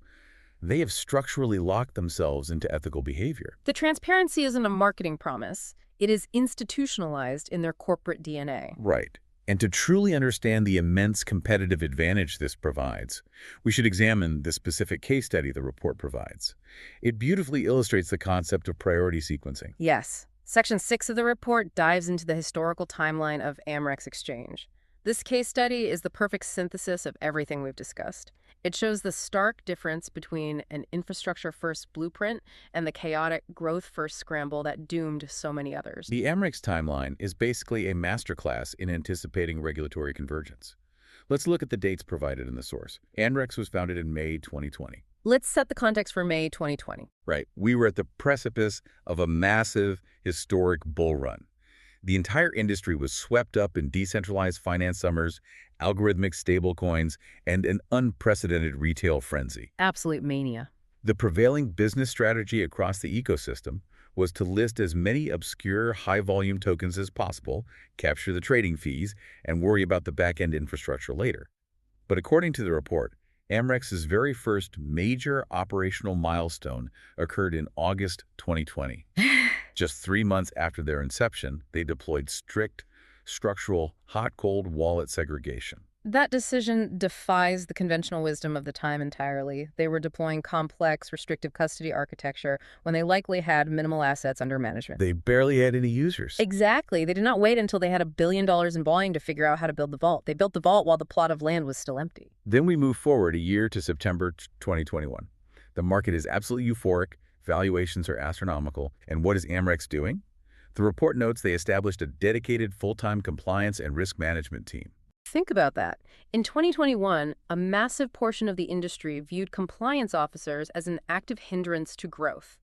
they have structurally locked themselves into ethical behavior. The transparency isn't a marketing promise. It is institutionalized in their corporate DNA. Right. And to truly understand the immense competitive advantage this provides, we should examine the specific case study the report provides. It beautifully illustrates the concept of priority sequencing. Yes. Section 6 of the report dives into the historical timeline of Anmrex Exchange. This case study is the perfect synthesis of everything we've discussed. It shows the stark difference between an infrastructure-first blueprint and the chaotic growth-first scramble that doomed so many others. The Anmrex timeline is basically a masterclass in anticipating regulatory convergence. Let's look at the dates provided in the source. Anmrex was founded in May 2020. Let's set the context for May 2020. Right. We were at the precipice of a massive, historic bull run. The entire industry was swept up in decentralized finance summers, algorithmic stablecoins, and an unprecedented retail frenzy. Absolute mania. The prevailing business strategy across the ecosystem was to list as many obscure, high-volume tokens as possible, capture the trading fees, and worry about the back-end infrastructure later. But according to the report, Anmrex's very first major operational milestone occurred in August 2020. Just 3 months after their inception, they deployed strict, structural, hot-cold wallet segregation. That decision defies the conventional wisdom of the time entirely. They were deploying complex, restrictive custody architecture when they likely had minimal assets under management. They barely had any users. Exactly. They did not wait until they had $1 billion in volume to figure out how to build the vault. They built the vault while the plot of land was still empty. Then we move forward a year to September 2021. The market is absolutely euphoric, valuations are astronomical, and what is Anmrex doing? The report notes they established a dedicated full-time compliance and risk management team. Think about that. In 2021, a massive portion of the industry viewed compliance officers as an active hindrance to growth.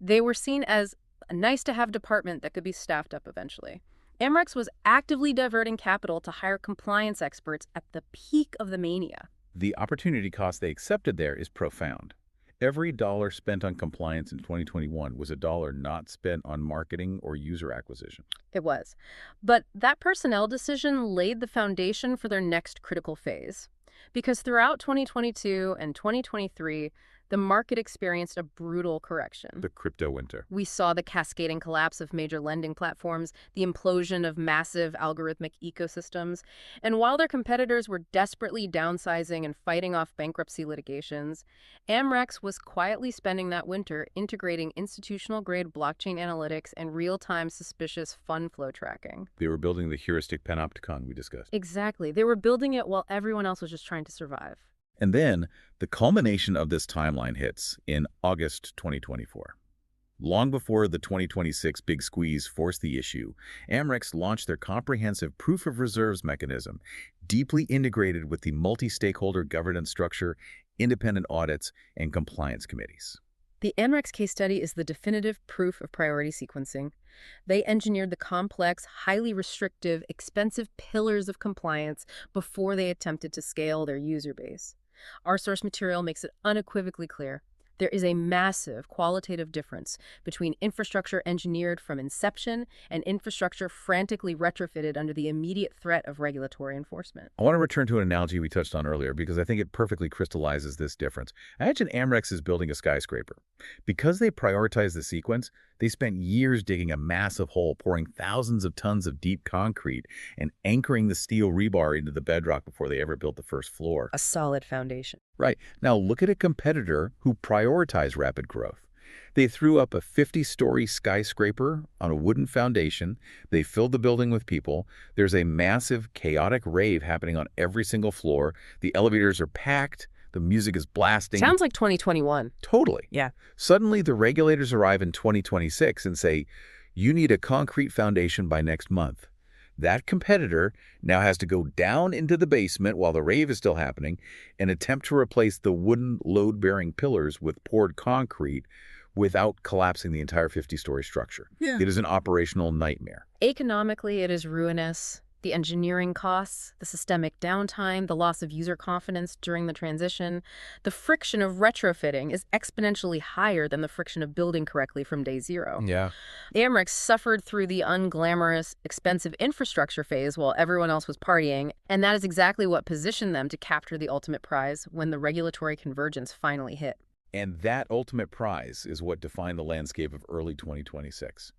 They were seen as a nice-to-have department that could be staffed up eventually. Anmrex was actively diverting capital to hire compliance experts at the peak of the mania. The opportunity cost they accepted there is profound. Every dollar spent on compliance in 2021 was a dollar not spent on marketing or user acquisition. It was. But that personnel decision laid the foundation for their next critical phase. Because throughout 2022 and 2023, the market experienced a brutal correction. The crypto winter. We saw the cascading collapse of major lending platforms, the implosion of massive algorithmic ecosystems, and while their competitors were desperately downsizing and fighting off bankruptcy litigations, Anmrex was quietly spending that winter integrating institutional-grade blockchain analytics and real-time suspicious fund flow tracking. They were building the heuristic panopticon we discussed. Exactly. They were building it while everyone else was just trying to survive. And then, the culmination of this timeline hits in August 2024. Long before the 2026 big squeeze forced the issue, Anmrex launched their comprehensive proof of reserves mechanism, deeply integrated with the multi-stakeholder governance structure, independent audits, and compliance committees. The Anmrex case study is the definitive proof of priority sequencing. They engineered the complex, highly restrictive, expensive pillars of compliance before they attempted to scale their user base. Our source material makes it unequivocally clear. There is a massive qualitative difference between infrastructure engineered from inception and infrastructure frantically retrofitted under the immediate threat of regulatory enforcement. I want to return to an analogy we touched on earlier because I think it perfectly crystallizes this difference. Imagine Amrex is building a skyscraper. Because they prioritize the sequence, they spent years digging a massive hole, pouring thousands of tons of deep concrete, and anchoring the steel rebar into the bedrock before they ever built the first floor. A solid foundation. Right. Now look at a competitor who prioritized rapid growth. They threw up a 50-story skyscraper on a wooden foundation. They filled the building with people. There's a massive, chaotic rave happening on every single floor. The elevators are packed. The music is blasting. Sounds like 2021. Totally. Yeah. Suddenly, the regulators arrive in 2026 and say, you need a concrete foundation by next month. That competitor now has to go down into the basement while the rave is still happening and attempt to replace the wooden load-bearing pillars with poured concrete without collapsing the entire 50-story structure. Yeah. It is an operational nightmare. Economically, it is ruinous. The engineering costs, the systemic downtime, the loss of user confidence during the transition, the friction of retrofitting is exponentially higher than the friction of building correctly from day zero. Yeah. Amrex suffered through the unglamorous, expensive infrastructure phase while everyone else was partying, and that is exactly what positioned them to capture the ultimate prize when the regulatory convergence finally hit. And that ultimate prize is what defined the landscape of early 2026.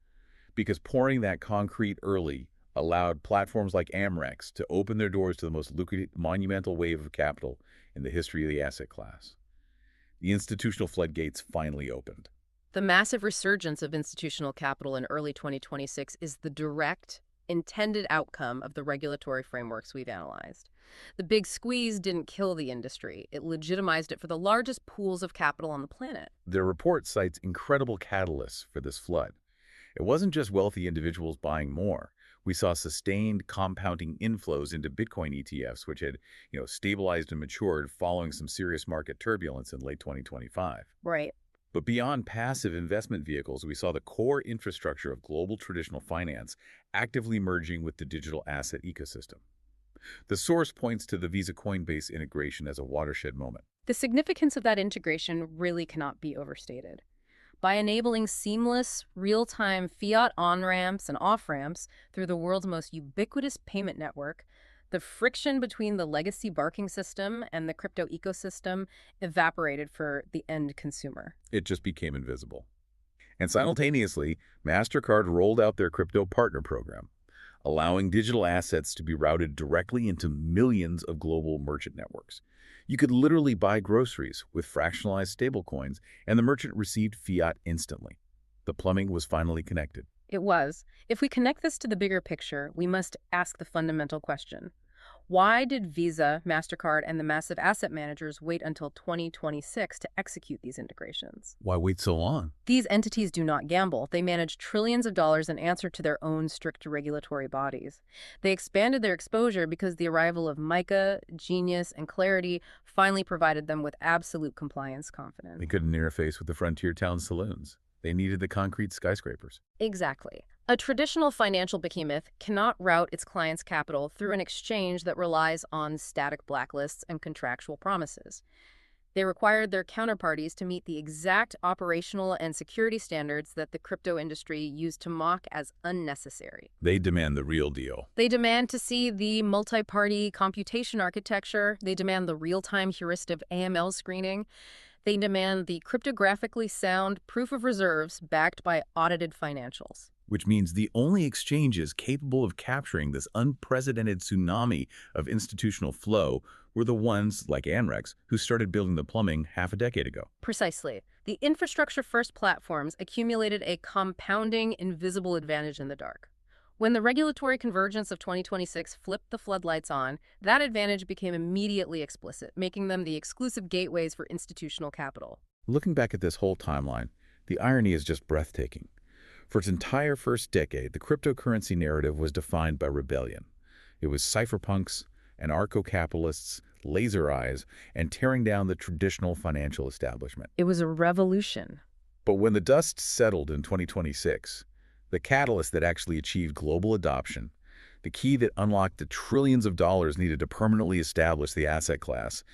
Because pouring that concrete early allowed platforms like Anmrex to open their doors to the most lucrative, monumental wave of capital in the history of the asset class. The institutional floodgates finally opened. The massive resurgence of institutional capital in early 2026 is the direct, intended outcome of the regulatory frameworks we've analyzed. The big squeeze didn't kill the industry. It legitimized it for the largest pools of capital on the planet. Their report cites incredible catalysts for this flood. It wasn't just wealthy individuals buying more. We saw sustained compounding inflows into Bitcoin ETFs, which had, stabilized and matured following some serious market turbulence in late 2025. Right. But beyond passive investment vehicles, we saw the core infrastructure of global traditional finance actively merging with the digital asset ecosystem. The source points to the Visa Coinbase integration as a watershed moment. The significance of that integration really cannot be overstated. By enabling seamless, real-time fiat on-ramps and off-ramps through the world's most ubiquitous payment network, the friction between the legacy barking system and the crypto ecosystem evaporated for the end consumer. It just became invisible. And simultaneously, MasterCard rolled out their crypto partner program, allowing digital assets to be routed directly into millions of global merchant networks. You could literally buy groceries with fractionalized stablecoins, and the merchant received fiat instantly. The plumbing was finally connected. It was. If we connect this to the bigger picture, we must ask the fundamental question. Why did Visa, MasterCard, and the massive asset managers wait until 2026 to execute these integrations? Why wait so long? These entities do not gamble. They manage trillions of dollars in answer to their own strict regulatory bodies. They expanded their exposure because the arrival of Mica, Genius, and Clarity finally provided them with absolute compliance confidence. They couldn't interface with the frontier town saloons. They needed the concrete skyscrapers. Exactly. A traditional financial behemoth cannot route its clients' capital through an exchange that relies on static blacklists and contractual promises. They required their counterparties to meet the exact operational and security standards that the crypto industry used to mock as unnecessary. They demand the real deal. They demand to see the multi-party computation architecture. They demand the real-time heuristic AML screening. They demand the cryptographically sound proof of reserves backed by audited financials. Which means the only exchanges capable of capturing this unprecedented tsunami of institutional flow were the ones, like Anmrex, who started building the plumbing half a decade ago. Precisely. The infrastructure-first platforms accumulated a compounding, invisible advantage in the dark. When the regulatory convergence of 2026 flipped the floodlights on, that advantage became immediately explicit, making them the exclusive gateways for institutional capital. Looking back at this whole timeline, the irony is just breathtaking. For its entire first decade, the cryptocurrency narrative was defined by rebellion. It was cypherpunks, anarcho-capitalists, laser eyes, and tearing down the traditional financial establishment. It was a revolution. But when the dust settled in 2026, the catalyst that actually achieved global adoption, the key that unlocked the trillions of dollars needed to permanently establish the asset class,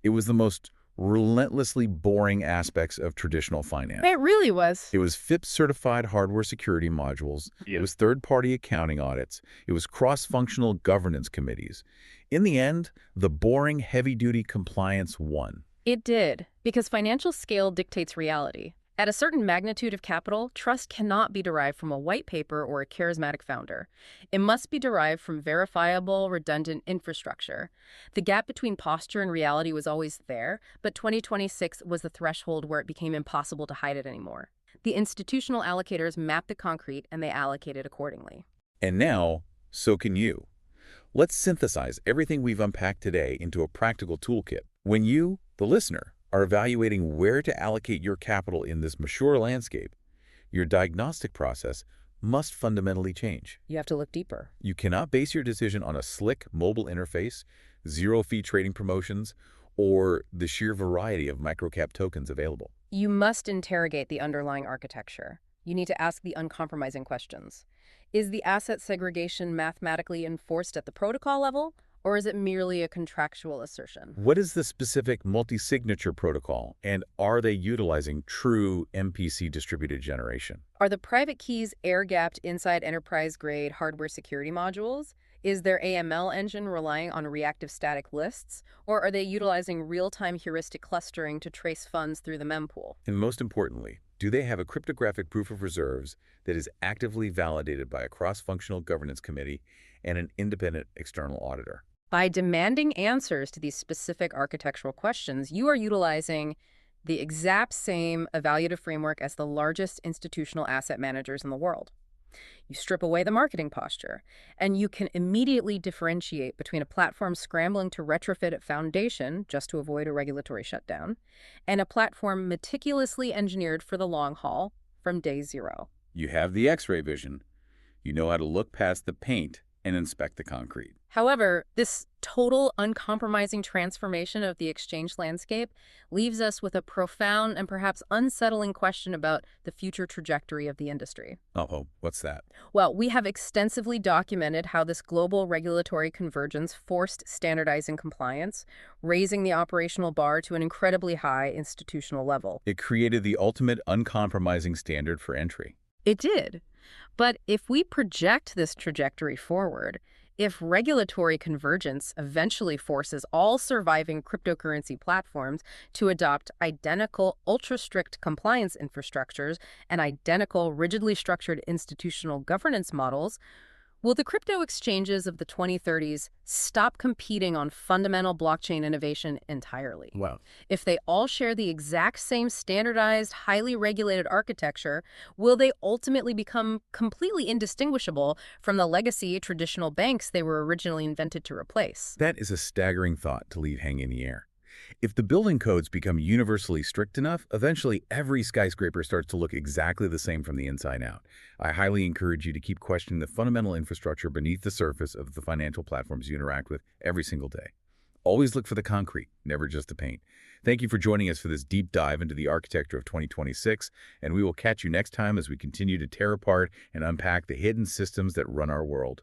it was the most relentlessly boring aspects of traditional finance. It really was. It was FIPS-certified hardware security modules. It Yeah. was third-party accounting audits. It was cross-functional governance committees. In the end, the boring, heavy-duty compliance won. It did, because financial scale dictates reality. At a certain magnitude of capital, trust cannot be derived from a white paper or a charismatic founder. It must be derived from verifiable, redundant infrastructure. The gap between posture and reality was always there, but 2026 was the threshold where it became impossible to hide it anymore. The institutional allocators mapped the concrete and they allocated accordingly. And now, so can you. Let's synthesize everything we've unpacked today into a practical toolkit. When you, the listener, are evaluating where to allocate your capital in this mature landscape, your diagnostic process must fundamentally change. You have to look deeper. You cannot base your decision on a slick mobile interface, zero-fee trading promotions, or the sheer variety of microcap tokens available. You must interrogate the underlying architecture. You need to ask the uncompromising questions. Is the asset segregation mathematically enforced at the protocol level, or is it merely a contractual assertion? What is the specific multi-signature protocol, and are they utilizing true MPC distributed generation? Are the private keys air-gapped inside enterprise-grade hardware security modules? Is their AML engine relying on reactive static lists, or are they utilizing real-time heuristic clustering to trace funds through the mempool? And most importantly, do they have a cryptographic proof of reserves that is actively validated by a cross-functional governance committee and an independent external auditor? By demanding answers to these specific architectural questions, you are utilizing the exact same evaluative framework as the largest institutional asset managers in the world. You strip away the marketing posture, and you can immediately differentiate between a platform scrambling to retrofit its foundation just to avoid a regulatory shutdown, and a platform meticulously engineered for the long haul from day zero. You have the X-ray vision. You know how to look past the paint and inspect the concrete. However, this total, uncompromising transformation of the exchange landscape leaves us with a profound and perhaps unsettling question about the future trajectory of the industry. Uh-oh, what's that? Well, we have extensively documented how this global regulatory convergence forced standardizing compliance, raising the operational bar to an incredibly high institutional level. It created the ultimate uncompromising standard for entry. It did. But if we project this trajectory forward, if regulatory convergence eventually forces all surviving cryptocurrency platforms to adopt identical ultra-strict compliance infrastructures and identical rigidly structured institutional governance models, will the crypto exchanges of the 2030s stop competing on fundamental blockchain innovation entirely? Wow. If they all share the exact same standardized, highly regulated architecture, will they ultimately become completely indistinguishable from the legacy traditional banks they were originally invented to replace? That is a staggering thought to leave hanging in the air. If the building codes become universally strict enough, eventually every skyscraper starts to look exactly the same from the inside out. I highly encourage you to keep questioning the fundamental infrastructure beneath the surface of the financial platforms you interact with every single day. Always look for the concrete, never just the paint. Thank you for joining us for this deep dive into the architecture of 2026, and we will catch you next time as we continue to tear apart and unpack the hidden systems that run our world.